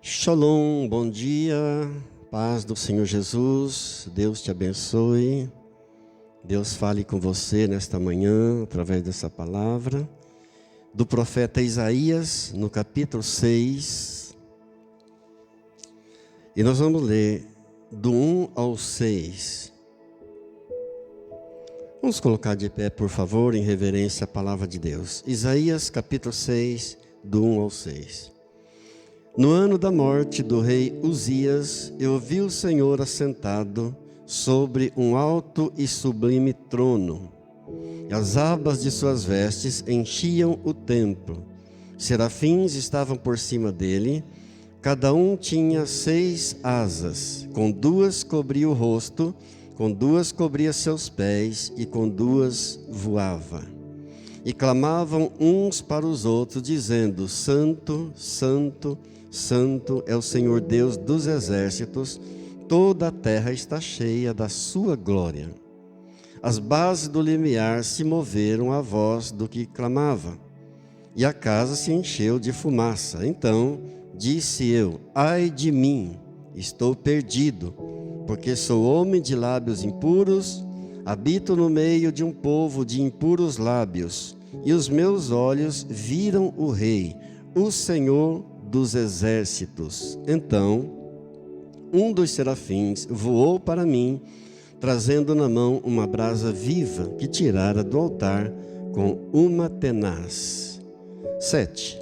Shalom, bom dia, paz do Senhor Jesus, Deus te abençoe, Deus fale com você nesta manhã, através dessa palavra, do profeta Isaías, no capítulo 6, e nós vamos ler do 1 ao 6. Vamos colocar de pé, por favor, em reverência à palavra de Deus. Isaías, capítulo 6, do 1 ao 6. No ano da morte do rei Uzias, eu vi o Senhor assentado sobre um alto e sublime trono. As abas de suas vestes enchiam o templo. Serafins estavam por cima dele. Cada um tinha 6 asas. Com 2 cobria o rosto, com 2 cobria seus pés e com 2 voava. E clamavam uns para os outros, dizendo: Santo, Santo, Santo é o Senhor Deus dos exércitos, toda a terra está cheia da sua glória. As bases do limiar se moveram à voz do que clamava, e a casa se encheu de fumaça. Então disse eu: ai de mim, estou perdido, porque sou homem de lábios impuros, habito no meio de um povo de impuros lábios, e os meus olhos viram o Rei, o Senhor dos exércitos. Então um dos serafins voou para mim, trazendo na mão uma brasa viva que tirara do altar com uma tenaz. 7.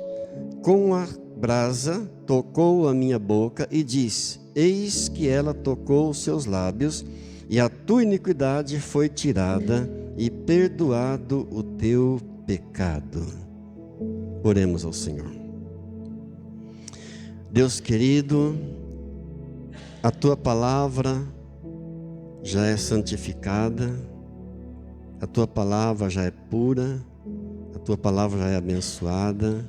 Com a brasa tocou a minha boca e disse: eis que ela tocou os seus lábios, e a tua iniquidade foi tirada e perdoado o teu pecado. Oremos ao Senhor. Deus querido, a tua palavra já é santificada, a tua palavra já é pura, a tua palavra já é abençoada,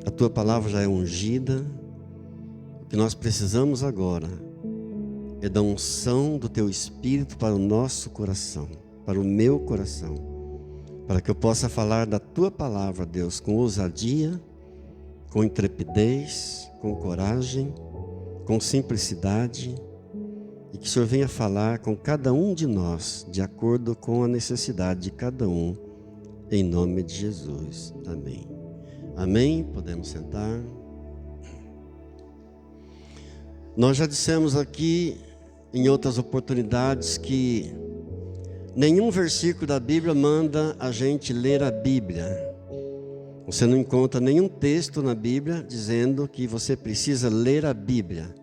a tua palavra já é ungida. O que nós precisamos agora é da unção do teu Espírito para o nosso coração, para o meu coração, para que eu possa falar da tua palavra, Deus, com ousadia, com intrepidez, com coragem, com simplicidade, e que o Senhor venha falar com cada um de nós, de acordo com a necessidade de cada um, em nome de Jesus. Amém. Amém? Podemos sentar. Nós já dissemos aqui, em outras oportunidades, que nenhum versículo da Bíblia manda a gente ler a Bíblia. Você não encontra nenhum texto na Bíblia dizendo que você precisa ler a Bíblia.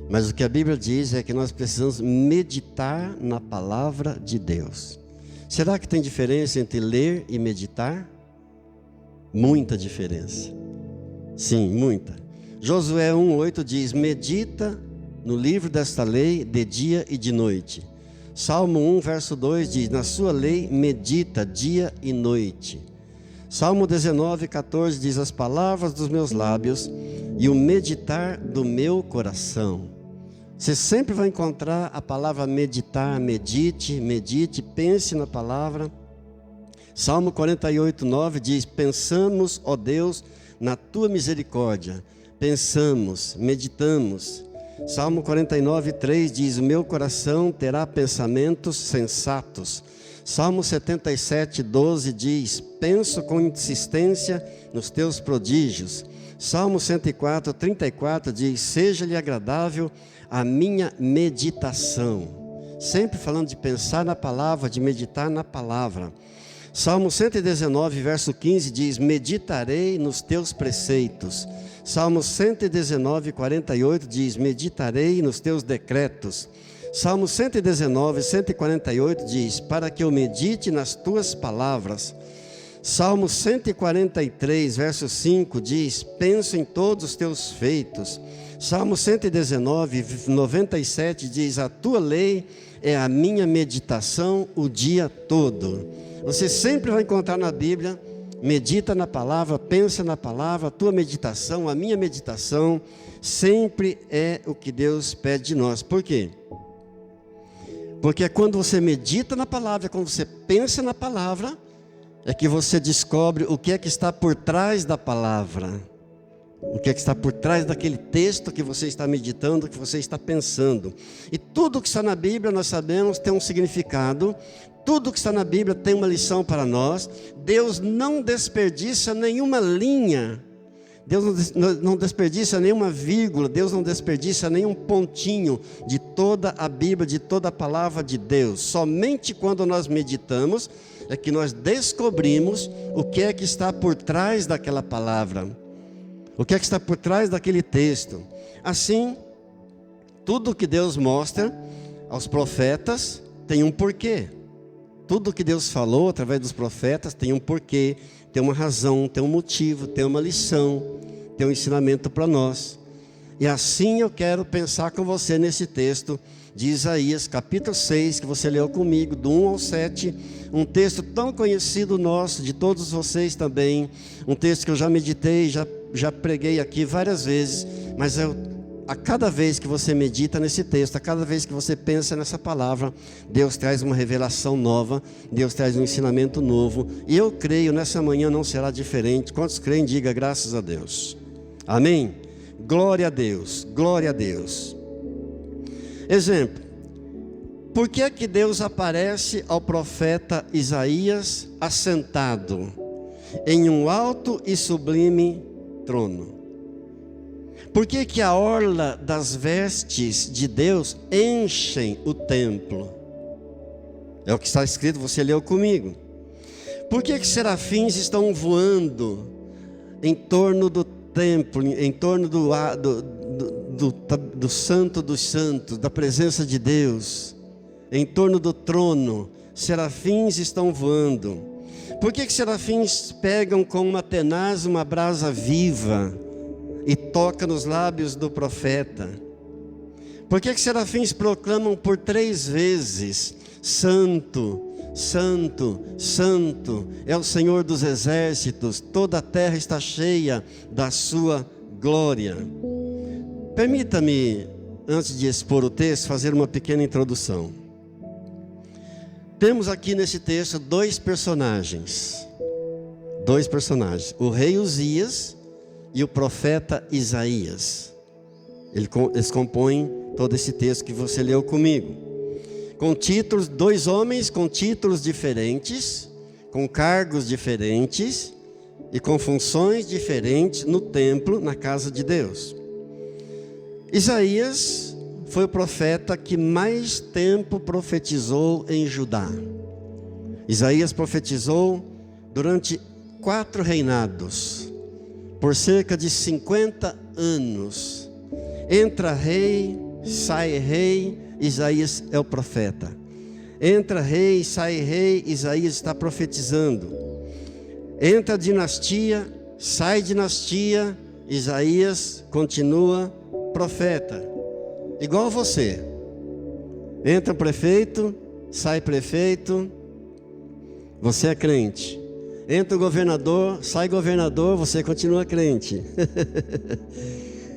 Mas o que a Bíblia diz é que nós precisamos meditar na palavra de Deus. Será que tem diferença entre ler e meditar? Muita diferença. Sim, muita. Josué 1:8 diz: medita no livro desta lei de dia e de noite. Salmo 1, verso 2 diz: na sua lei medita dia e noite. Salmo 19:14 diz: as palavras dos meus lábios e o meditar do meu coração. Você sempre vai encontrar a palavra meditar, medite, medite, pense na palavra. Salmo 48:9 diz: pensamos, ó Deus, na tua misericórdia. Pensamos, meditamos. Salmo 49:3 diz: o meu coração terá pensamentos sensatos. Salmo 77:12 diz: penso com insistência nos teus prodígios. Salmo 104:34 diz: seja-lhe agradável a minha meditação. Sempre falando de pensar na palavra, de meditar na palavra. Salmo 119, verso 15 diz: meditarei nos teus preceitos. Salmo 119:48 diz: meditarei nos teus decretos. Salmo 119, 148 diz: para que eu medite nas tuas palavras. Salmo 143, verso 5 diz: penso em todos os teus feitos. Salmo 119, 97 diz: a tua lei é a minha meditação o dia todo. Você sempre vai encontrar na Bíblia: medita na palavra, pensa na palavra. A tua meditação, a minha meditação, sempre é o que Deus pede de nós. Por quê? Porque é quando você medita na palavra, é quando você pensa na palavra, é que você descobre o que é que está por trás da palavra. O que é que está por trás daquele texto que você está meditando, que você está pensando. E tudo que está na Bíblia, nós sabemos, tem um significado. Tudo que está na Bíblia tem uma lição para nós. Deus não desperdiça nenhuma linha. Deus não desperdiça nenhuma vírgula. Deus não desperdiça nenhum pontinho de toda a Bíblia, de toda a palavra de Deus. Somente quando nós meditamos é que nós descobrimos o que é que está por trás daquela palavra. O que é que está por trás daquele texto? Assim, tudo que Deus mostra aos profetas tem um porquê. Tudo que Deus falou através dos profetas tem um porquê, tem uma razão, tem um motivo, tem uma lição, tem um ensinamento para nós. E assim eu quero pensar com você nesse texto de Isaías, capítulo 6, que você leu comigo, do 1 ao 7, um texto tão conhecido nosso, de todos vocês também, um texto que eu já meditei, já preguei aqui várias vezes, mas a cada vez que você medita nesse texto, a cada vez que você pensa nessa palavra, Deus traz uma revelação nova, Deus traz um ensinamento novo, e eu creio nessa manhã não será diferente. Quantos creem, diga graças a Deus. Amém? Glória a Deus, glória a Deus. Exemplo, por que é que Deus aparece ao profeta Isaías assentado em um alto e sublime trono? Por que que a orla das vestes de Deus enchem o templo? É o que está escrito, você leu comigo. Por que que serafins estão voando em torno do templo, em torno do santo dos santos, da presença de Deus, em torno do trono? Serafins estão voando. Por que que serafins pegam com uma tenaz uma brasa viva e toca nos lábios do profeta? Por que que serafins proclamam por 3 vezes: Santo, Santo, Santo é o Senhor dos exércitos, toda a terra está cheia da sua glória? Permita-me, antes de expor o texto, fazer uma pequena introdução. Temos aqui nesse texto 2 personagens. 2 personagens, o rei Uzias e o profeta Isaías. Eles compõem todo esse texto que você leu comigo. Com títulos, 2 homens com títulos diferentes, com cargos diferentes e com funções diferentes no templo, na casa de Deus. Isaías foi o profeta que mais tempo profetizou em Judá. Isaías profetizou durante 4 reinados, por cerca de 50 anos. Entra rei, sai rei, Isaías é o profeta. Entra rei, sai rei, Isaías está profetizando. Entra dinastia, sai dinastia, Isaías continua profeta. Igual você. Entra prefeito, sai prefeito, você é crente. Entra o governador, sai governador, você continua crente.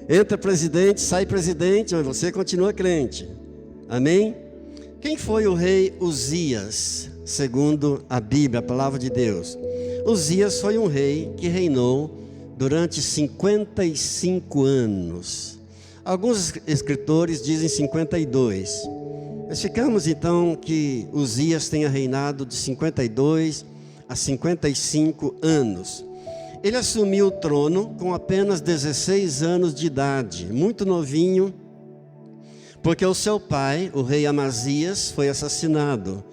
Entra presidente, sai presidente, mas você continua crente. Amém? Quem foi o rei Uzias, segundo a Bíblia, a palavra de Deus? Uzias foi um rei que reinou durante 55 anos. Alguns escritores dizem 52. Nós ficamos então que Uzias tenha reinado de 52 a 55 anos. Ele assumiu o trono com apenas 16 anos de idade, muito novinho, porque o seu pai, o rei Amazias, foi assassinado.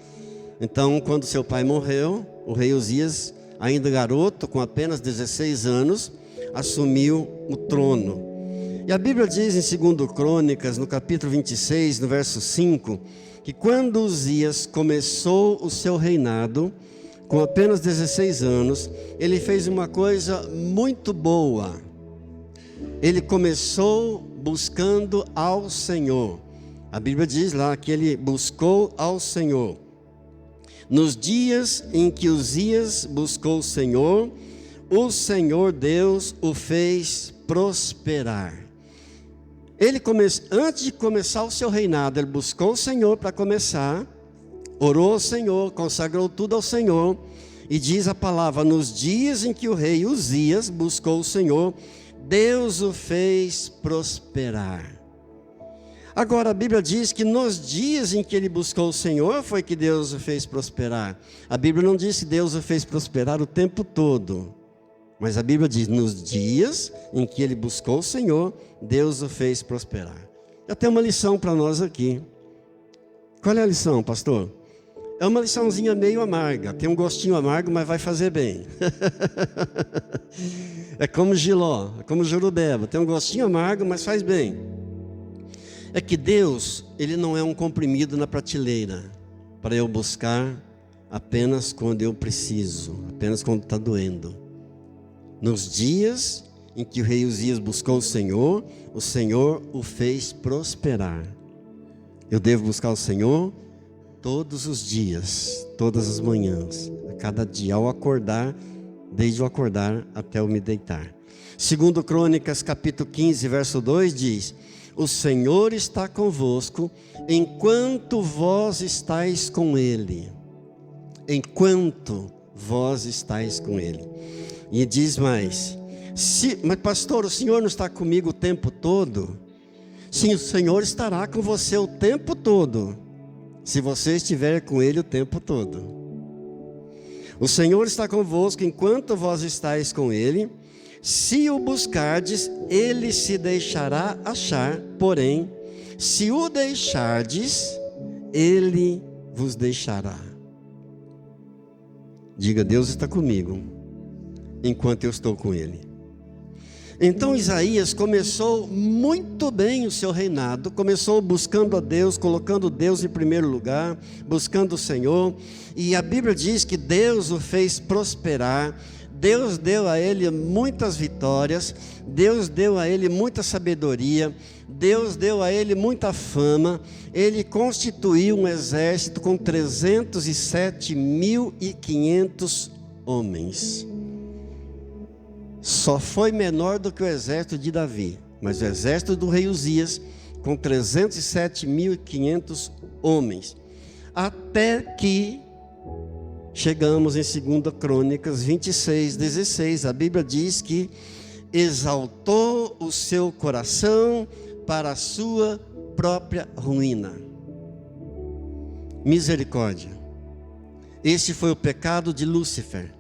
Então, quando seu pai morreu, o rei Uzias, ainda garoto, com apenas 16 anos, assumiu o trono. E a Bíblia diz em 2 Crônicas, no capítulo 26, no verso 5, que quando Uzias começou o seu reinado, com apenas 16 anos, ele fez uma coisa muito boa. Ele começou buscando ao Senhor. A Bíblia diz lá que ele buscou ao Senhor. Nos dias em que Uzias buscou o Senhor Deus o fez prosperar. Antes de começar o seu reinado, ele buscou o Senhor para começar, orou ao Senhor, consagrou tudo ao Senhor, e diz a palavra: nos dias em que o rei Uzias buscou o Senhor, Deus o fez prosperar. Agora a Bíblia diz que nos dias em que ele buscou o Senhor foi que Deus o fez prosperar. A Bíblia não diz que Deus o fez prosperar o tempo todo. Mas a Bíblia diz, nos dias em que ele buscou o Senhor, Deus o fez prosperar. Eu tenho uma lição para nós aqui. Qual é a lição, pastor? É uma liçãozinha meio amarga. Tem um gostinho amargo, mas vai fazer bem. É como Giló, é como Jurubeba. Tem um gostinho amargo, mas faz bem. É que Deus, Ele não é um comprimido na prateleira para eu buscar apenas quando eu preciso, apenas quando está doendo. Nos dias em que o rei Uzias buscou o Senhor o fez prosperar. Eu devo buscar o Senhor todos os dias, todas as manhãs, a cada dia, ao acordar, desde o acordar até eu me deitar. Segundo Crônicas, capítulo 15, verso 2 diz: o Senhor está convosco enquanto vós estáis com Ele. Enquanto vós estáis com Ele. E diz mais: mas pastor, o Senhor não está comigo o tempo todo? Sim, o Senhor estará com você o tempo todo, se você estiver com Ele o tempo todo. O Senhor está convosco enquanto vós estáis com Ele. Se o buscardes, Ele se deixará achar, porém, se o deixardes, Ele vos deixará. Diga, Deus está comigo, enquanto eu estou com Ele. Então Isaías começou muito bem o seu reinado, começou buscando a Deus, colocando Deus em primeiro lugar, buscando o Senhor, e a Bíblia diz que Deus o fez prosperar. Deus deu a ele muitas vitórias, Deus deu a ele muita sabedoria, Deus deu a ele muita fama. Ele constituiu um exército com 307.500 homens. Só foi menor do que o exército de Davi, mas o exército do rei Uzias com 307.500 homens. Até que chegamos em 2 Crônicas 26:16, a Bíblia diz que exaltou o seu coração para a sua própria ruína. Misericórdia. Este foi o pecado de Lúcifer.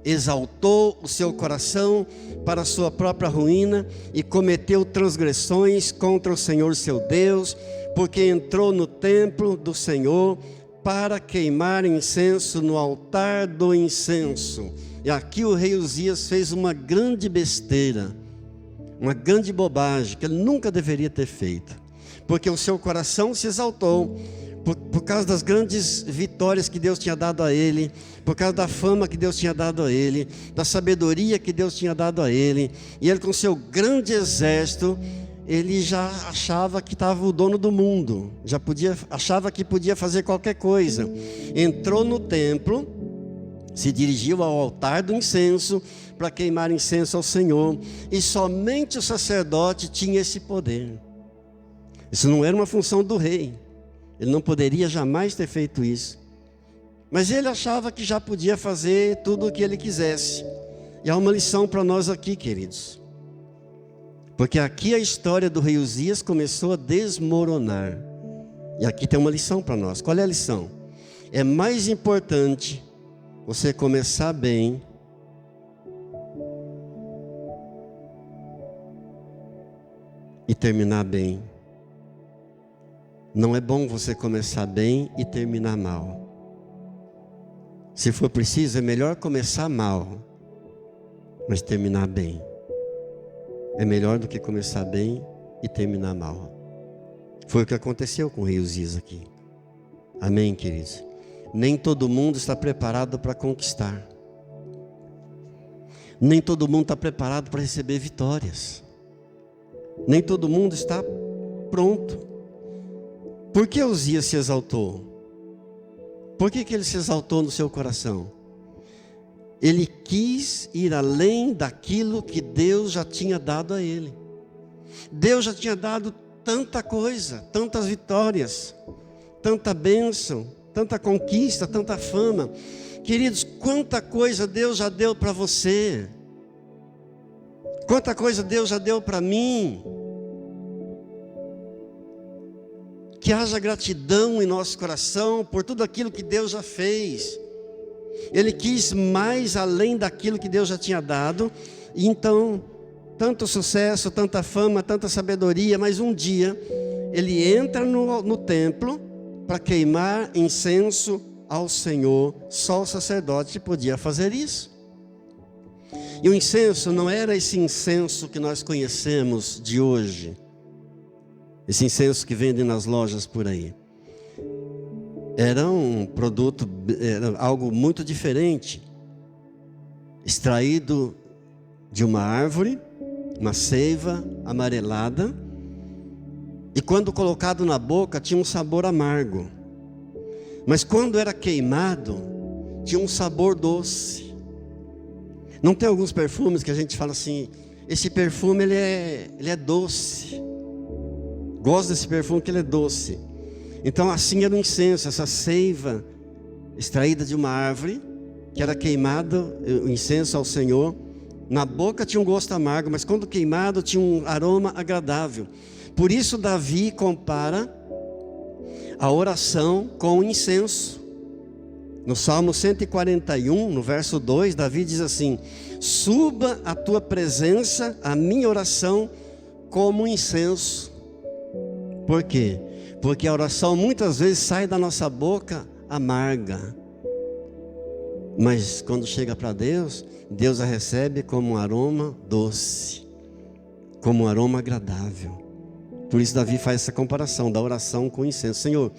Exaltou o seu coração para a sua própria ruína e cometeu transgressões contra o Senhor seu Deus, porque entrou no templo do Senhor para queimar incenso no altar do incenso. E aqui o rei Uzias fez uma grande besteira, uma grande bobagem que ele nunca deveria ter feito, porque o seu coração se exaltou por causa das grandes vitórias que Deus tinha dado a ele, por causa da fama que Deus tinha dado a ele, da sabedoria que Deus tinha dado a ele, e ele com seu grande exército, ele já achava que estava o dono do mundo, achava que podia fazer qualquer coisa. Entrou no templo, se dirigiu ao altar do incenso para queimar incenso ao Senhor, e somente o sacerdote tinha esse poder. Isso não era uma função do rei, ele não poderia jamais ter feito isso, mas ele achava que já podia fazer tudo o que ele quisesse. E há uma lição para nós aqui, queridos, porque aqui a história do rei Uzias começou a desmoronar, e aqui tem uma lição para nós. Qual é a lição? É mais importante você começar bem e terminar bem. Não é bom você começar bem e terminar mal. Se for preciso, é melhor começar mal, mas terminar bem. É melhor do que começar bem e terminar mal. Foi o que aconteceu com o rei Uzias aqui. Amém, queridos? Nem todo mundo está preparado para conquistar. Nem todo mundo está preparado para receber vitórias. Nem todo mundo está pronto. Por que Uzias se exaltou? Por que ele se exaltou no seu coração? Ele quis ir além daquilo que Deus já tinha dado a ele. Deus já tinha dado tanta coisa, tantas vitórias, tanta bênção, tanta conquista, tanta fama. Queridos, quanta coisa Deus já deu para você. Quanta coisa Deus já deu para mim. Que haja gratidão em nosso coração por tudo aquilo que Deus já fez. Ele quis mais além daquilo que Deus já tinha dado. E então, tanto sucesso, tanta fama, tanta sabedoria. Mas um dia, ele entra no templo para queimar incenso ao Senhor. Só o sacerdote podia fazer isso. E o incenso não era esse incenso que nós conhecemos de hoje. Esse incenso que vendem nas lojas por aí. Era um produto, era algo muito diferente. Extraído de uma árvore, uma seiva amarelada. E quando colocado na boca, tinha um sabor amargo. Mas quando era queimado, tinha um sabor doce. Não tem alguns perfumes que a gente fala assim, esse perfume ele é doce. Gosto desse perfume que ele é doce. Então assim era o incenso, essa seiva extraída de uma árvore, que era queimado, o incenso ao Senhor. Na boca tinha um gosto amargo, mas quando queimado tinha um aroma agradável. Por isso Davi compara a oração com o incenso. No Salmo 141, no verso 2, Davi diz assim: suba a tua presença, a minha oração, como incenso. Por quê? Porque a oração muitas vezes sai da nossa boca amarga. Mas quando chega para Deus, Deus a recebe como um aroma doce, como um aroma agradável. Por isso Davi faz essa comparação da oração com o incenso. Senhor,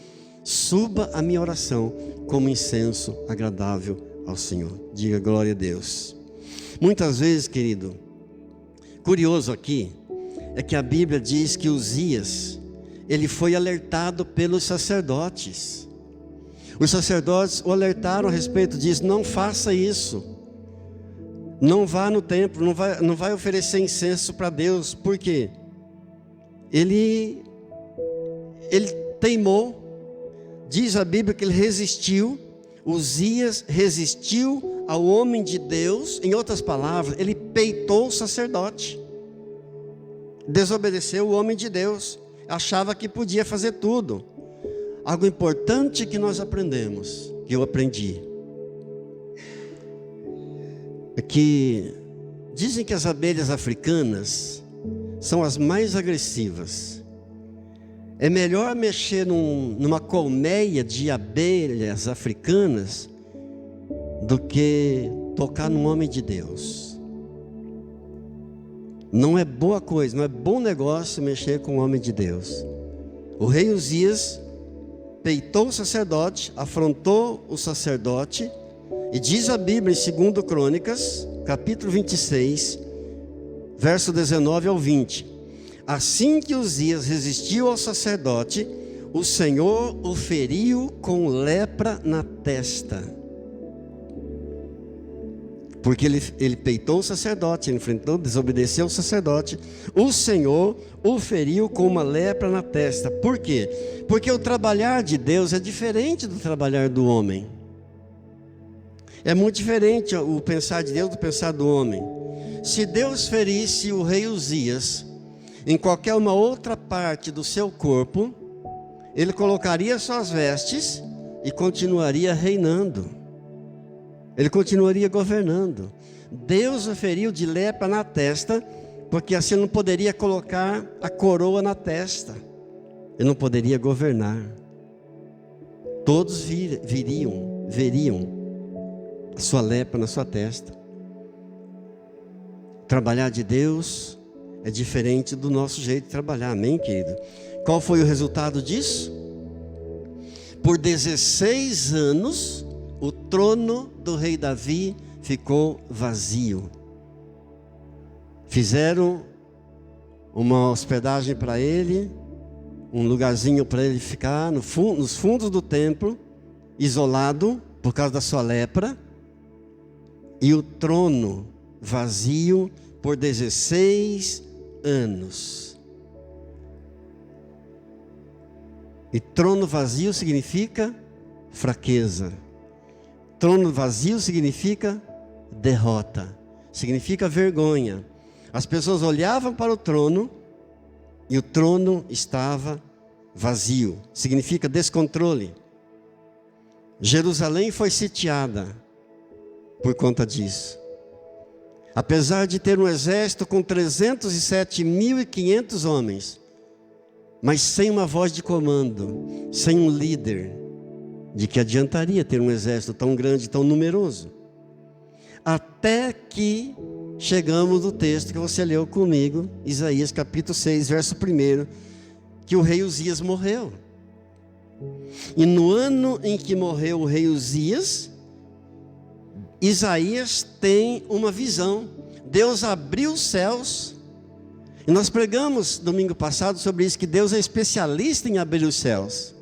suba a minha oração como incenso agradável ao Senhor. Diga glória a Deus. Muitas vezes, querido, curioso aqui, é que a Bíblia diz que Uzias, ele foi alertado pelos sacerdotes. Os sacerdotes o alertaram a respeito disso. Não faça isso. Não vá no templo, não vai oferecer incenso para Deus. Por quê? Ele teimou. Diz a Bíblia que ele resistiu. Uzias resistiu ao homem de Deus. Em outras palavras, ele peitou o sacerdote. Desobedeceu o homem de Deus. Achava que podia fazer tudo. Algo importante que nós aprendemos, que eu aprendi, é que dizem que as abelhas africanas são as mais agressivas. É melhor mexer numa colmeia de abelhas africanas do que tocar num homem de Deus. Não é boa coisa, não é bom negócio mexer com o homem de Deus. O rei Uzias peitou o sacerdote, afrontou o sacerdote, e diz a Bíblia em 2 Crônicas, capítulo 26, verso 19 ao 20: assim que Uzias resistiu ao sacerdote, o Senhor o feriu com lepra na testa. Porque ele peitou o sacerdote, ele enfrentou, desobedeceu o sacerdote. O Senhor o feriu com uma lepra na testa. Por quê? Porque o trabalhar de Deus é diferente do trabalhar do homem. É muito diferente o pensar de Deus do pensar do homem. Se Deus ferisse o rei Uzias em qualquer uma outra parte do seu corpo, ele colocaria suas vestes e continuaria reinando. Ele continuaria governando. Deus o feriu de lepra na testa, porque assim ele não poderia colocar a coroa na testa. Ele não poderia governar. Todos veriam a sua lepra na sua testa. Trabalhar de Deus é diferente do nosso jeito de trabalhar, amém, querido? Qual foi o resultado disso? Por 16 anos, o trono do rei Davi ficou vazio. Fizeram uma hospedagem para ele, um lugarzinho para ele ficar nos fundos do templo, isolado por causa da sua lepra, e o trono vazio por 16 anos. E trono vazio significa fraqueza. Trono vazio significa derrota, significa vergonha. As pessoas olhavam para o trono e o trono estava vazio. Significa descontrole. Jerusalém foi sitiada por conta disso. Apesar de ter um exército com 307.500 homens, mas sem uma voz de comando, sem um líder, de que adiantaria ter um exército tão grande, tão numeroso? Até que chegamos no texto que você leu comigo, Isaías capítulo 6, verso 1, que o rei Uzias morreu. E no ano em que morreu o rei Uzias, Isaías tem uma visão. Deus abriu os céus. E nós pregamos domingo passado sobre isso, que Deus é especialista em abrir os céus.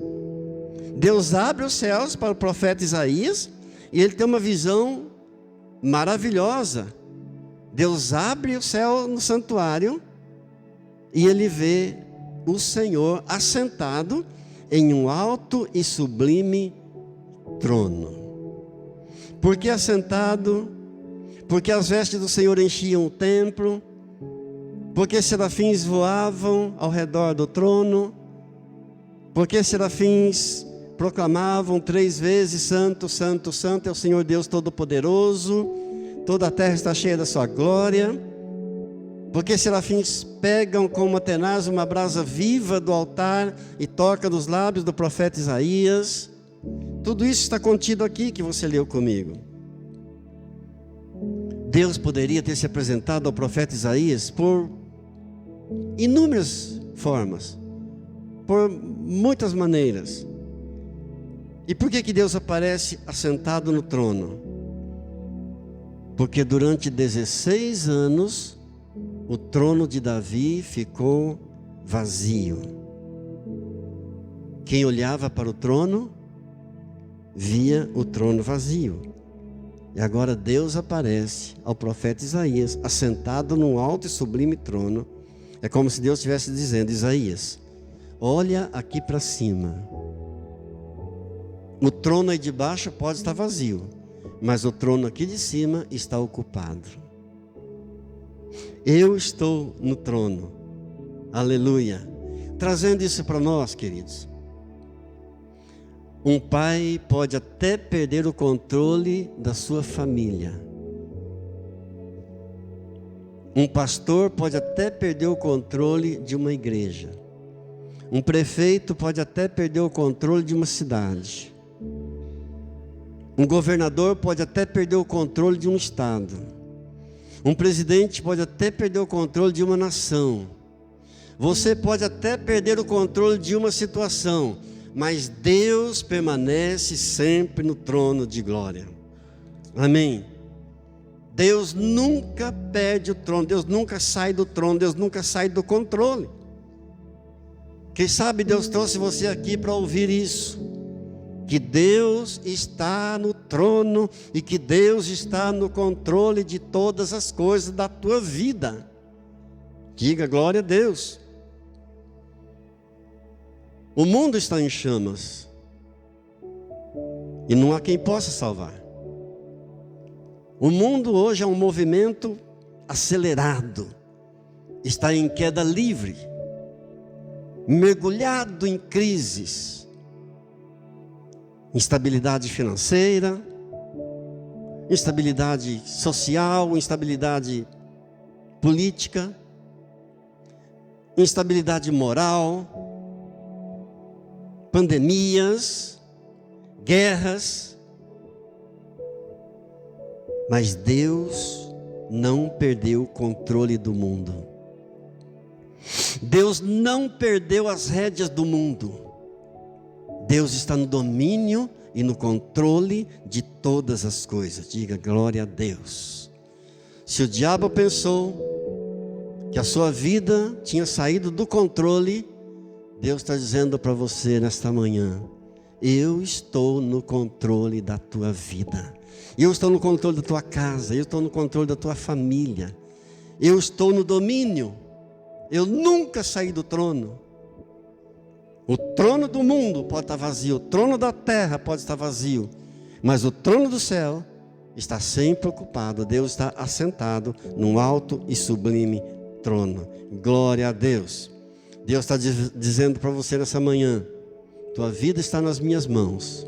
Deus abre os céus para o profeta Isaías, e ele tem uma visão maravilhosa. Deus abre o céu no santuário, e ele vê o Senhor assentado em um alto e sublime trono. Por que assentado? Porque as vestes do Senhor enchiam o templo, porque serafins voavam ao redor do trono, porque serafins proclamavam 3 vezes: Santo, Santo, Santo é o Senhor Deus Todo-Poderoso, toda a terra está cheia da sua glória. Porque serafins pegam com uma tenaz uma brasa viva do altar e tocam nos lábios do profeta Isaías. Tudo isso está contido aqui que você leu comigo. Deus poderia ter se apresentado ao profeta Isaías por inúmeras formas, por muitas maneiras. E por que Deus aparece assentado no trono? Porque durante 16 anos o trono de Davi ficou vazio. Quem olhava para o trono via o trono vazio. E agora Deus aparece ao profeta Isaías, assentado num alto e sublime trono. É como se Deus estivesse dizendo: Isaías, olha aqui para cima. O trono aí de baixo pode estar vazio, mas o trono aqui de cima está ocupado. Eu estou no trono. Aleluia. Trazendo isso para nós, queridos. Um pai pode até perder o controle da sua família. Um pastor pode até perder o controle de uma igreja. Um prefeito pode até perder o controle de uma cidade. Um governador pode até perder o controle de um estado. Um presidente pode até perder o controle de uma nação. Você pode até perder o controle de uma situação, mas Deus permanece sempre no trono de glória. Amém. Deus nunca perde o trono, Deus nunca sai do trono, Deus nunca sai do controle. Quem sabe Deus trouxe você aqui para ouvir isso, que Deus está no trono e que Deus está no controle de todas as coisas da tua vida. Diga glória a Deus. O mundo está em chamas e não há quem possa salvar. O mundo hoje é um movimento acelerado, está em queda livre, mergulhado em crises, instabilidade financeira, instabilidade social, instabilidade política, instabilidade moral, pandemias, guerras. Mas Deus não perdeu o controle do mundo. Deus não perdeu as rédeas do mundo. Deus está no domínio e no controle de todas as coisas. Diga glória a Deus. Se o diabo pensou que a sua vida tinha saído do controle, Deus está dizendo para você nesta manhã: eu estou no controle da tua vida. Eu estou no controle da tua casa, eu estou no controle da tua família, eu estou no domínio, eu nunca saí do trono. O trono do mundo pode estar vazio, o trono da terra pode estar vazio, mas o trono do céu está sempre ocupado, Deus está assentado num alto e sublime trono. Glória a Deus. Deus está dizendo para você nessa manhã: tua vida está nas minhas mãos.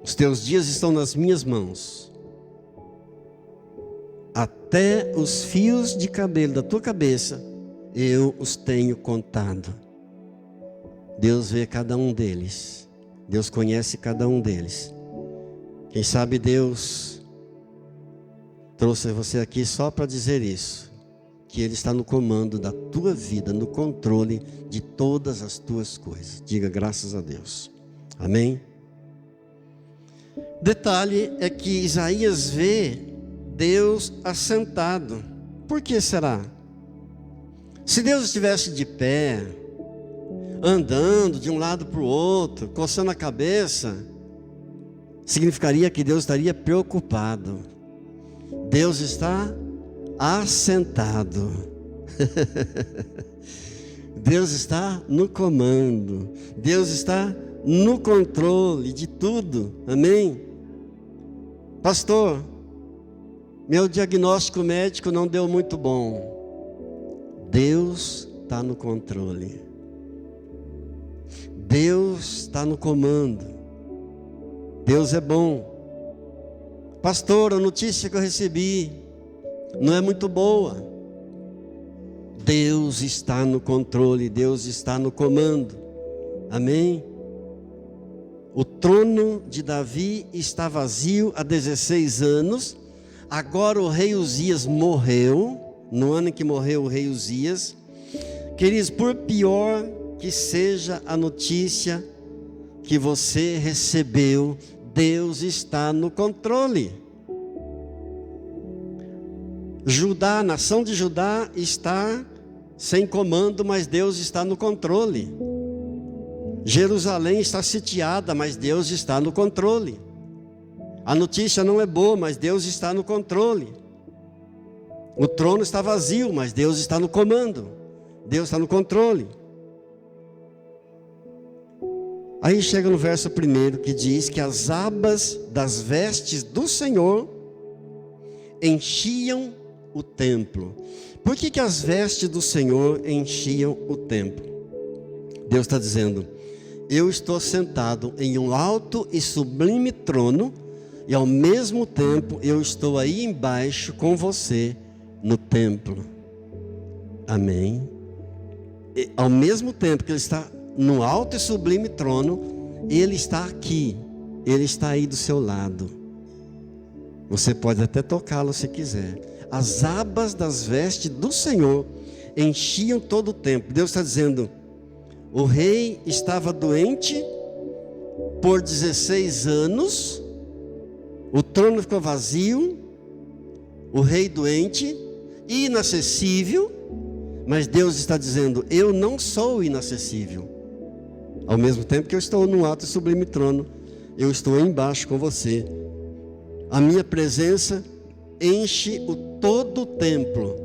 Os teus dias estão nas minhas mãos. Até os fios de cabelo da tua cabeça, eu os tenho contado. Deus vê cada um deles. Deus conhece cada um deles. Quem sabe Deus trouxe você aqui só para dizer isso, que Ele está no comando da tua vida, no controle de todas as tuas coisas. Diga graças a Deus. Amém? Detalhe é que Isaías vê Deus assentado. Por que será? Se Deus estivesse de pé, andando de um lado para o outro, coçando a cabeça, significaria que Deus estaria preocupado. Deus está assentado. Deus está no comando. Deus está no controle de tudo. Amém? Pastor, meu diagnóstico médico não deu muito bom. Deus está no controle. Deus está no comando. Deus é bom. Pastor, a notícia que eu recebi não é muito boa. Deus está no controle, Deus está no comando. Amém? O trono de Davi está vazio há 16 anos. Agora o rei Uzias morreu. No ano em que morreu o rei Uzias. Queridos, por pior que seja a notícia que você recebeu, Deus está no controle. Judá, a nação de Judá está sem comando, mas Deus está no controle. Jerusalém está sitiada, mas Deus está no controle. A notícia não é boa, mas Deus está no controle. O trono está vazio, mas Deus está no comando. Deus está no controle. Aí chega no verso 1 que diz que as abas das vestes do Senhor enchiam o templo. Por que as vestes do Senhor enchiam o templo? Deus está dizendo: eu estou sentado em um alto e sublime trono, e ao mesmo tempo eu estou aí embaixo com você no templo. Amém? E, ao mesmo tempo que Ele está no alto e sublime trono, Ele está aqui, Ele está aí do seu lado. Você pode até tocá-lo se quiser. As abas das vestes do Senhor enchiam todo o templo. Deus está dizendo: o rei estava doente por 16 anos, o trono ficou vazio, o rei doente, inacessível, mas Deus está dizendo: eu não sou inacessível. Ao mesmo tempo que eu estou no alto e sublime trono, eu estou aí embaixo com você. A minha presença enche todo o templo.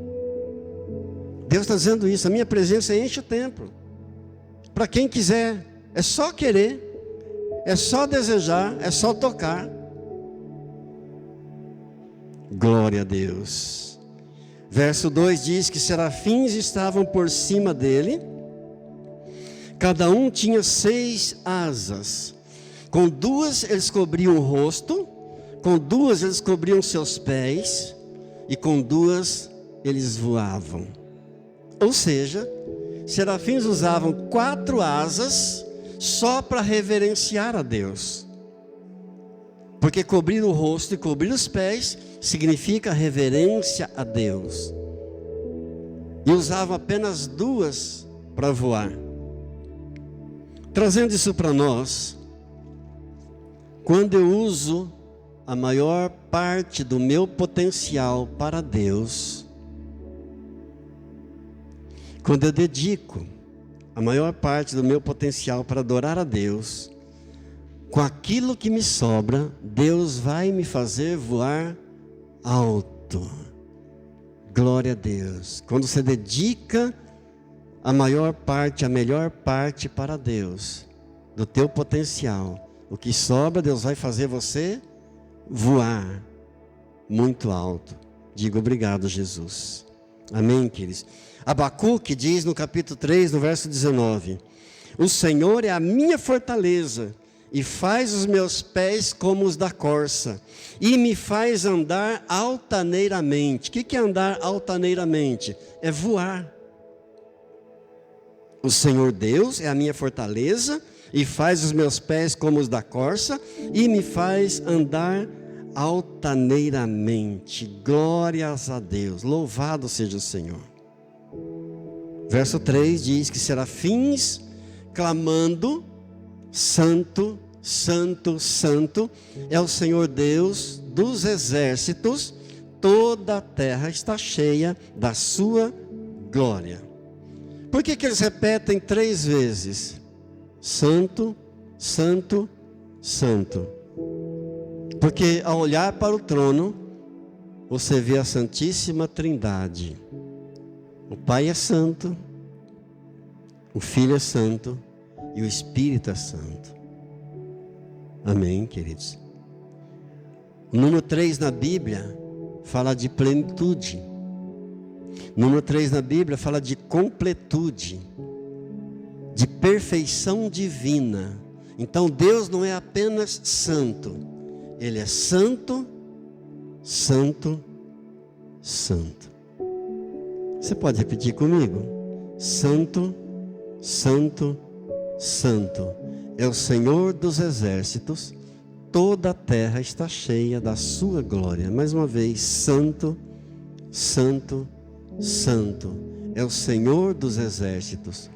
Deus está dizendo isso: a minha presença enche o templo. Para quem quiser, é só querer, é só desejar, é só tocar. Glória a Deus. Verso 2 diz que serafins estavam por cima dele. Cada um tinha 6 asas. Com 2 eles cobriam o rosto, com 2 eles cobriam seus pés, e com 2 eles voavam. Ou seja, serafins usavam 4 asas só para reverenciar a Deus. Porque cobrir o rosto e cobrir os pés significa reverência a Deus. E usavam apenas 2 para voar. Trazendo isso para nós, quando eu uso a maior parte do meu potencial para Deus, quando eu dedico a maior parte do meu potencial para adorar a Deus, com aquilo que me sobra, Deus vai me fazer voar alto. Glória a Deus. Quando você dedica a maior parte, a melhor parte para Deus, do teu potencial, O que sobra, Deus vai fazer você voar muito alto. Diga obrigado, Jesus. Amém, queridos? Abacuque diz no capítulo 3, no verso 19: o Senhor é a minha fortaleza e faz os meus pés como os da corça, e me faz andar altaneiramente. O que é andar altaneiramente? É voar. O Senhor Deus é a minha fortaleza e faz os meus pés como os da corça, e me faz andar altaneiramente. Glórias a Deus, louvado seja o Senhor. Verso 3 diz que serafins clamando: Santo, Santo, Santo é o Senhor Deus dos exércitos, toda a terra está cheia da sua glória. Por que eles repetem 3 vezes? Santo, Santo, Santo. Porque ao olhar para o trono, você vê a Santíssima Trindade. O Pai é santo, o Filho é santo e o Espírito é santo. Amém, queridos? O número 3 na Bíblia fala de plenitude. O número 3 na Bíblia fala de completude, de perfeição divina. Então Deus não é apenas santo, Ele é santo, santo, santo. Você pode repetir comigo? Santo, santo, santo é o Senhor dos exércitos, toda a terra está cheia da sua glória. Mais uma vez, santo, santo, santo é o Senhor dos exércitos,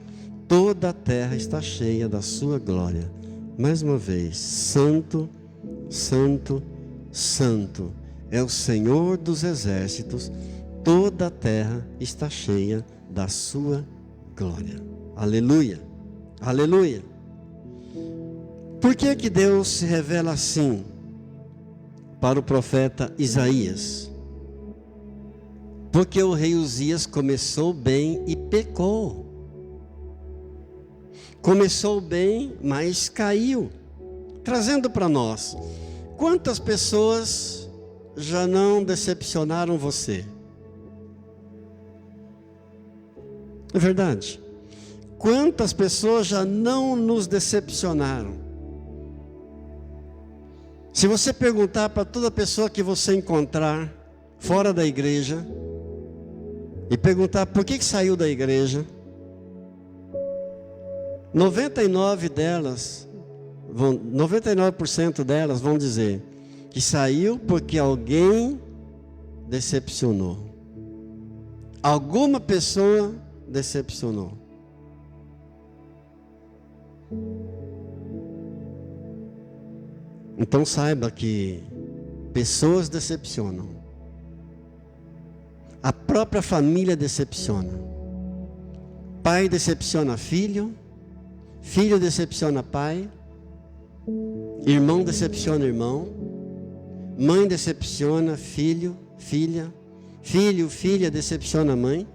toda a terra está cheia da sua glória. Mais uma vez, santo, santo, santo é o Senhor dos exércitos, toda a terra está cheia da sua glória. Aleluia, aleluia. Por que que Deus se revela assim para o profeta Isaías? Porque o rei Uzias começou bem e pecou. Começou bem, mas caiu. Trazendo para nós, quantas pessoas já não decepcionaram você? É verdade. Quantas pessoas já não nos decepcionaram? Se você perguntar para toda pessoa que você encontrar fora da igreja e perguntar por que saiu da igreja, 99% delas vão dizer que saiu porque alguém decepcionou. Alguma pessoa decepcionou. Então saiba que pessoas decepcionam. A própria família decepciona. Pai decepciona filho, filho decepciona pai, irmão decepciona irmão, mãe decepciona filho, filha, filho, filha decepciona mãe,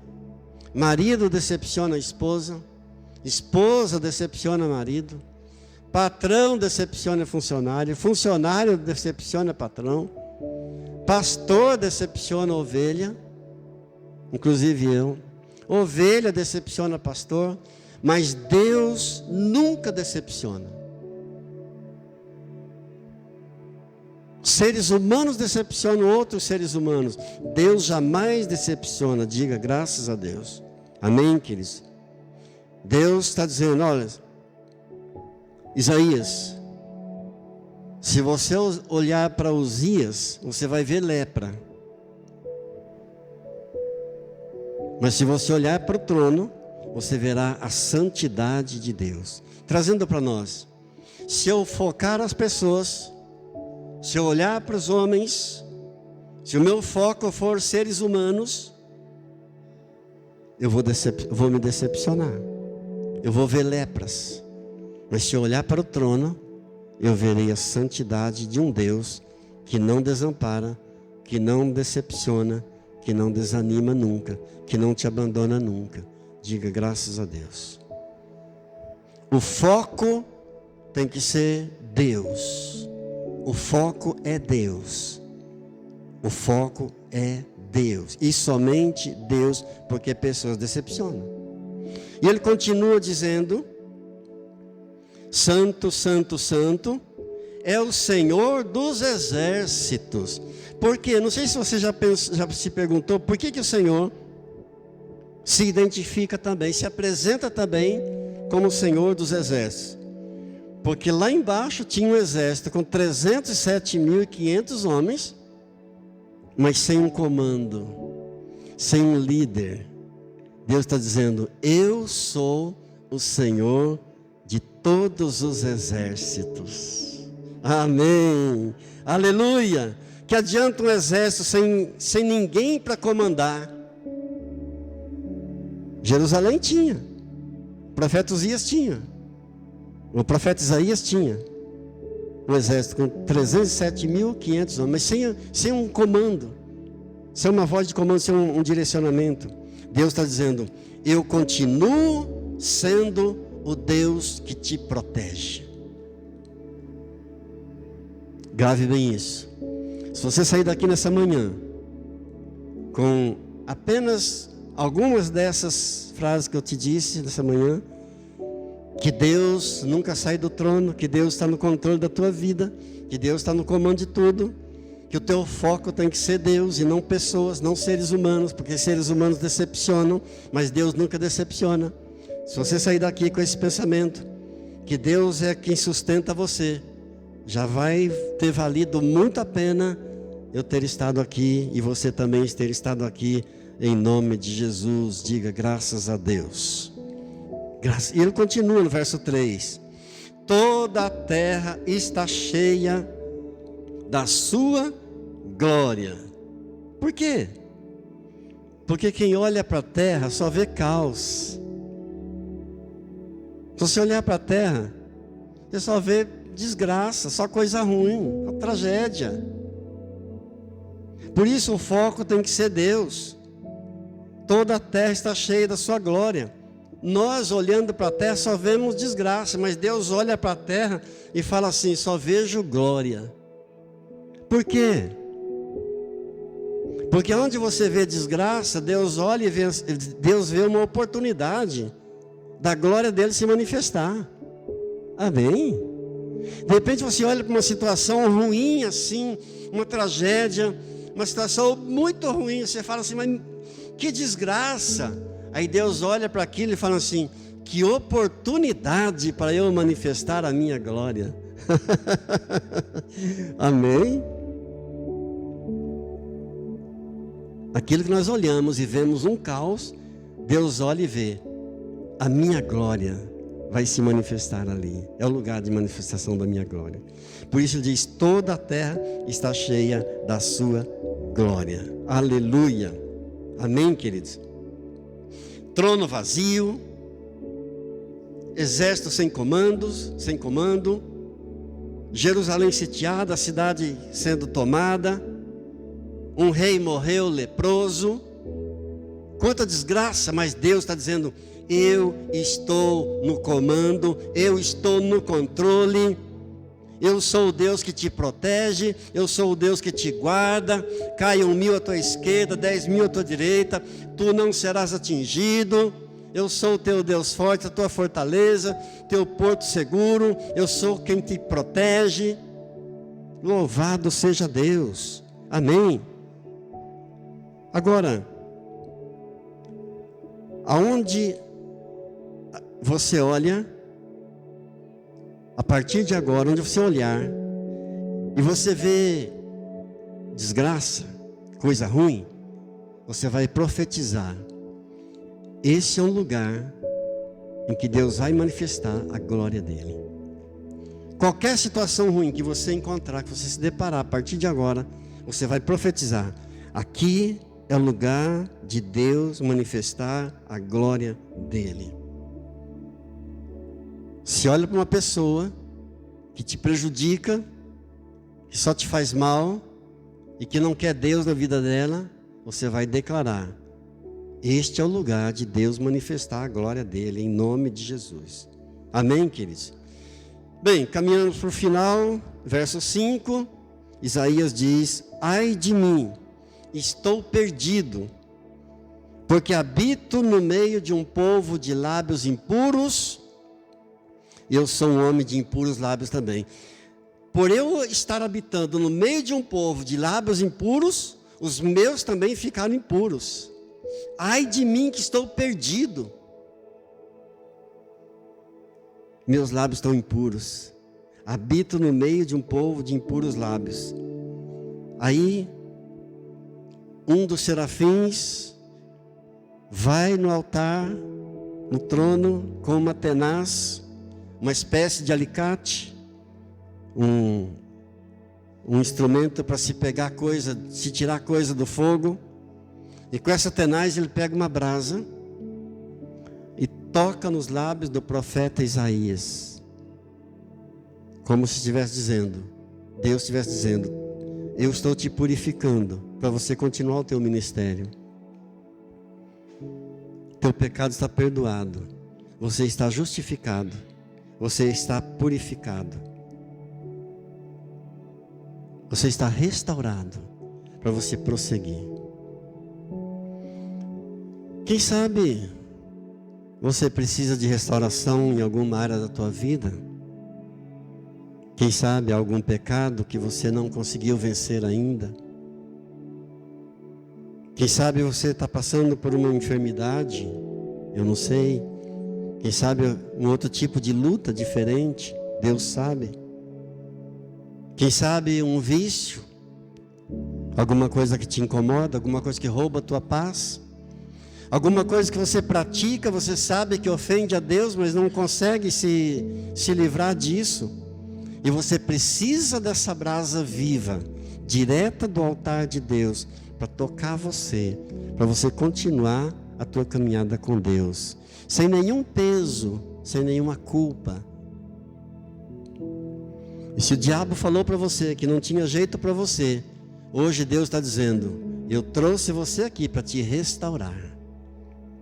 marido decepciona esposa, esposa decepciona marido, patrão decepciona funcionário, funcionário decepciona patrão, pastor decepciona ovelha, inclusive eu, ovelha decepciona pastor, mas Deus nunca decepciona. Seres humanos decepcionam outros seres humanos, Deus jamais decepciona. Diga graças a Deus. Amém, queridos? Deus está dizendo, olha, Isaías, se você olhar para Uzias, você vai ver lepra. Mas se você olhar para o trono, você verá a santidade de Deus. Trazendo para nós, se eu focar as pessoas, se eu olhar para os homens, se o meu foco for seres humanos, eu vou me decepcionar. Eu vou ver lepras. Mas se eu olhar para o trono, eu verei a santidade de um Deus que não desampara, que não decepciona, que não desanima nunca, que não te abandona nunca. Diga graças a Deus. O foco tem que ser Deus. O foco é Deus. O foco é Deus. E somente Deus, porque pessoas decepcionam. E ele continua dizendo: Santo, Santo, Santo é o Senhor dos exércitos. Por quê? Não sei se você já se perguntou por que o Senhor se identifica também, se apresenta também como o Senhor dos exércitos. Porque lá embaixo tinha um exército com 307.500 homens, mas sem um comando, sem um líder. Deus está dizendo: eu sou o Senhor de todos os exércitos. Amém, aleluia. Que adianta um exército sem ninguém para comandar? Jerusalém tinha, o profeta Uzias tinha, o profeta Isaías tinha um exército com 307.500 homens, mas sem um comando, sem uma voz de comando, sem um direcionamento. Deus está dizendo: eu continuo sendo o Deus que te protege. Grave bem isso. Se você sair daqui nessa manhã com apenas algumas dessas frases que eu te disse nessa manhã, que Deus nunca sai do trono, que Deus está no controle da tua vida, que Deus está no comando de tudo, que o teu foco tem que ser Deus e não pessoas, não seres humanos, porque seres humanos decepcionam, mas Deus nunca decepciona. Se você sair daqui com esse pensamento, que Deus é quem sustenta você, já vai ter valido muito a pena eu ter estado aqui e você também ter estado aqui, em nome de Jesus. Diga graças a Deus. E ele continua no verso 3: toda a terra está cheia da sua glória. Por quê? Porque quem olha para a terra só vê caos. Se você olhar para a terra, você só vê desgraça, só coisa ruim, só tragédia. Por isso o foco tem que ser Deus. Toda a terra está cheia da sua glória. Nós olhando para a terra só vemos desgraça, mas Deus olha para a terra e fala assim: só vejo glória. Por quê? Porque onde você vê desgraça, Deus olha e Deus vê uma oportunidade da glória dele se manifestar. Amém? De repente você olha para uma situação ruim assim, uma tragédia, uma situação muito ruim, você fala assim: mas que desgraça. Aí Deus olha para aquilo e fala assim: que oportunidade para eu manifestar a minha glória. Amém? Aquilo que nós olhamos e vemos um caos, Deus olha e vê: a minha glória vai se manifestar ali. É o lugar de manifestação da minha glória. Por isso ele diz: toda a terra está cheia da sua glória. Aleluia. Amém, queridos? Trono vazio, exército sem comando, Jerusalém sitiada, a cidade sendo tomada, um rei morreu leproso. Quanta desgraça, mas Deus está dizendo: eu estou no comando, eu estou no controle. Eu sou o Deus que te protege, eu sou o Deus que te guarda. Caiam 1.000 à tua esquerda, 10.000 à tua direita, tu não serás atingido. Eu sou o teu Deus forte, a tua fortaleza, teu porto seguro. Eu sou quem te protege. Louvado seja Deus. Amém. Agora, aonde você olha, a partir de agora, onde você olhar e você vê desgraça, coisa ruim, você vai profetizar: esse é um lugar em que Deus vai manifestar a glória dele. Qualquer situação ruim que você encontrar, que você se deparar, a partir de agora, você vai profetizar: aqui é o lugar de Deus manifestar a glória dele. Se olha para uma pessoa que te prejudica, que só te faz mal e que não quer Deus na vida dela, você vai declarar: este é o lugar de Deus manifestar a glória dele, em nome de Jesus. Amém, queridos? Bem, caminhando para o final, verso 5, Isaías diz: ai de mim, estou perdido, porque habito no meio de um povo de lábios impuros. Eu sou um homem de impuros lábios também. Por eu estar habitando no meio de um povo de lábios impuros, os meus também ficaram impuros. Ai de mim que estou perdido. Meus lábios estão impuros. Habito no meio de um povo de impuros lábios. Aí, um dos serafins vai no altar, no trono, com uma tenaz, uma espécie de alicate, um instrumento para se pegar coisa, se tirar coisa do fogo. E com essa tenaz ele pega uma brasa e toca nos lábios do profeta Isaías, como se estivesse dizendo, Deus estivesse dizendo: eu estou te purificando para você continuar o teu ministério. Teu pecado está perdoado, você está justificado, você está purificado, você está restaurado para você prosseguir. Quem sabe você precisa de restauração em alguma área da tua vida? Quem sabe algum pecado que você não conseguiu vencer ainda? Quem sabe você está passando por uma enfermidade? Eu não sei. Quem sabe um outro tipo de luta diferente? Deus sabe. Quem sabe um vício? Alguma coisa que te incomoda? Alguma coisa que rouba a tua paz? Alguma coisa que você pratica, você sabe que ofende a Deus, mas não consegue se livrar disso? E você precisa dessa brasa viva, direta do altar de Deus, para tocar você, para você continuar a tua caminhada com Deus, sem nenhum peso, sem nenhuma culpa. E se o diabo falou para você que não tinha jeito para você, hoje Deus está dizendo: eu trouxe você aqui para te restaurar,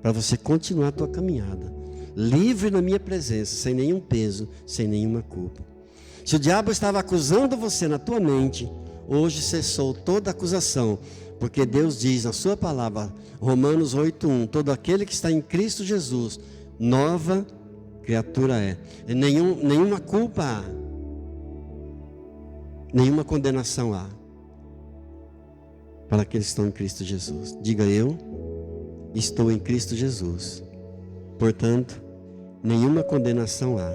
para você continuar a tua caminhada, livre na minha presença, sem nenhum peso, sem nenhuma culpa. Se o diabo estava acusando você na tua mente, hoje cessou toda acusação, porque Deus diz na sua palavra, Romanos 8:1, todo aquele que está em Cristo Jesus, nova criatura é. E nenhuma culpa há, nenhuma condenação há para aqueles que estão em Cristo Jesus. Diga: eu estou em Cristo Jesus, portanto, nenhuma condenação há,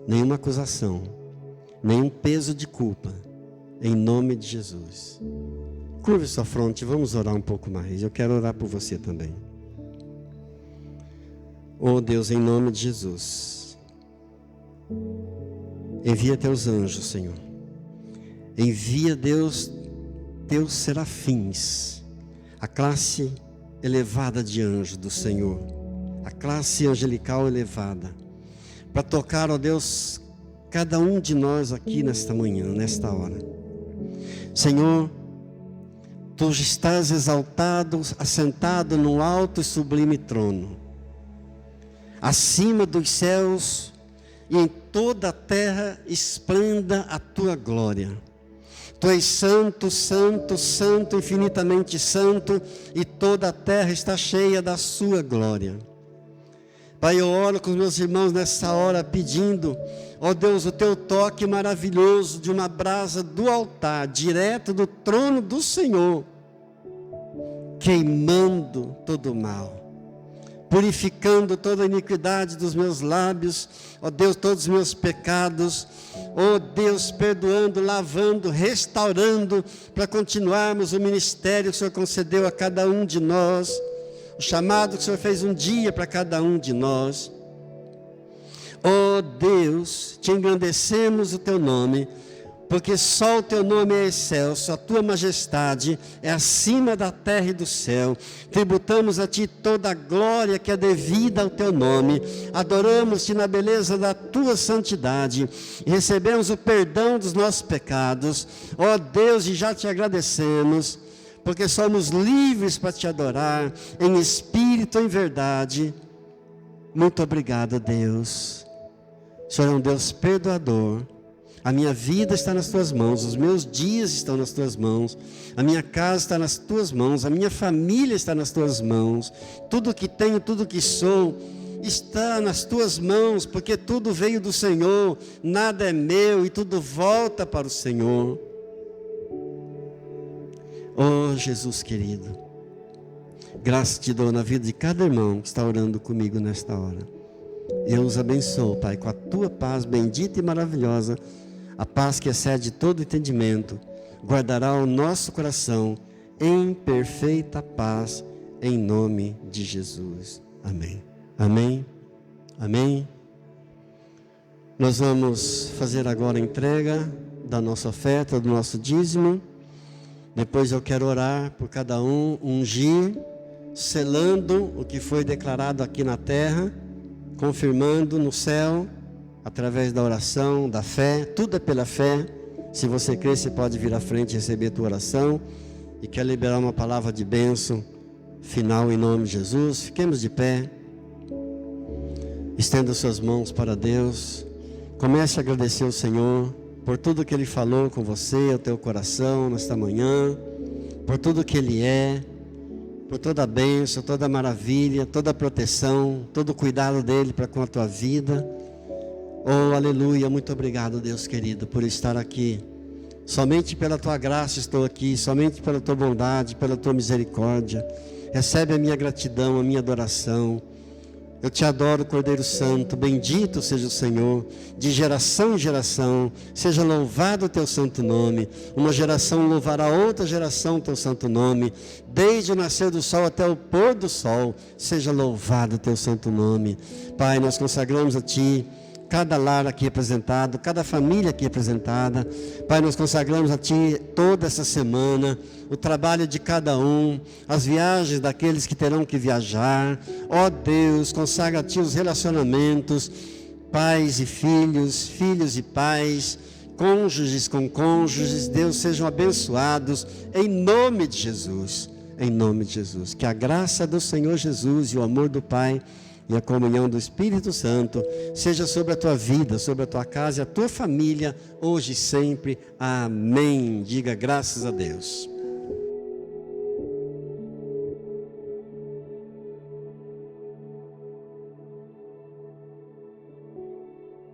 nenhuma acusação, nenhum peso de culpa, em nome de Jesus. Curve sua fronte, vamos orar um pouco mais. Eu quero orar por você também. Oh Deus, em nome de Jesus, envia teus anjos, Senhor. Envia, Deus, teus serafins, a classe elevada de anjos do Senhor, a classe angelical elevada, para tocar, ó Deus, cada um de nós aqui nesta manhã, nesta hora. Senhor, Tu estás exaltado, assentado no alto e sublime trono, acima dos céus, e em toda a terra esplenda a Tua glória. Tu és santo, santo, santo, infinitamente santo, e toda a terra está cheia da Sua glória. Pai, eu oro com os meus irmãos nessa hora, pedindo, ó Deus, o Teu toque maravilhoso de uma brasa do altar, direto do trono do Senhor, queimando todo o mal, purificando toda a iniquidade dos meus lábios, ó Deus, todos os meus pecados, ó Deus, perdoando, lavando, restaurando, para continuarmos o ministério que o Senhor concedeu a cada um de nós, o chamado que o Senhor fez um dia para cada um de nós. Ó Deus, te engrandecemos o Teu nome, porque só o Teu nome é excelso, a Tua majestade é acima da terra e do céu. Tributamos a Ti toda a glória que é devida ao Teu nome, adoramos-Te na beleza da Tua santidade, e recebemos o perdão dos nossos pecados. Ó Deus, e já Te agradecemos, porque somos livres para Te adorar, em espírito e em verdade. Muito obrigado, Deus. Senhor é um Deus perdoador. A minha vida está nas tuas mãos, os meus dias estão nas tuas mãos, a minha casa está nas tuas mãos, a minha família está nas tuas mãos, tudo que tenho, tudo que sou, está nas tuas mãos, porque tudo veio do Senhor, nada é meu e tudo volta para o Senhor. Oh Jesus querido, graças te dou na vida de cada irmão que está orando comigo nesta hora. Eu os abençoo, Pai, com a tua paz bendita e maravilhosa. A paz que excede todo entendimento, guardará o nosso coração em perfeita paz, em nome de Jesus. Amém. Amém. Amém. Nós vamos fazer agora a entrega da nossa oferta, do nosso dízimo. Depois eu quero orar por cada um, ungir, selando o que foi declarado aqui na terra, confirmando no céu, através da oração, da fé. Tudo é pela fé. Se você crê, você pode vir à frente e receber a tua oração. E quer liberar uma palavra de bênção final em nome de Jesus. Fiquemos de pé. Estenda suas mãos para Deus. Comece a agradecer ao Senhor por tudo que Ele falou com você, ao teu coração nesta manhã, por tudo que Ele é, por toda a bênção, toda a maravilha, toda a proteção, todo o cuidado dEle para com a tua vida. Oh, aleluia, muito obrigado, Deus querido, por estar aqui. Somente pela tua graça estou aqui, somente pela tua bondade, pela tua misericórdia. Recebe a minha gratidão, a minha adoração. Eu te adoro, Cordeiro Santo, bendito seja o Senhor, de geração em geração, seja louvado o teu santo nome. Uma geração louvará outra geração o teu santo nome, desde o nascer do sol até o pôr do sol, seja louvado o teu santo nome. Pai, nós consagramos a ti cada lar aqui representado, cada família aqui representada. Pai, nós consagramos a Ti toda essa semana, o trabalho de cada um, as viagens daqueles que terão que viajar. Ó Deus, consagra a Ti os relacionamentos, pais e filhos, filhos e pais, cônjuges com cônjuges. Deus, sejam abençoados em nome de Jesus, em nome de Jesus. Que a graça do Senhor Jesus e o amor do Pai e a comunhão do Espírito Santo seja sobre a tua vida, sobre a tua casa e a tua família, hoje e sempre. Amém. Diga graças a Deus.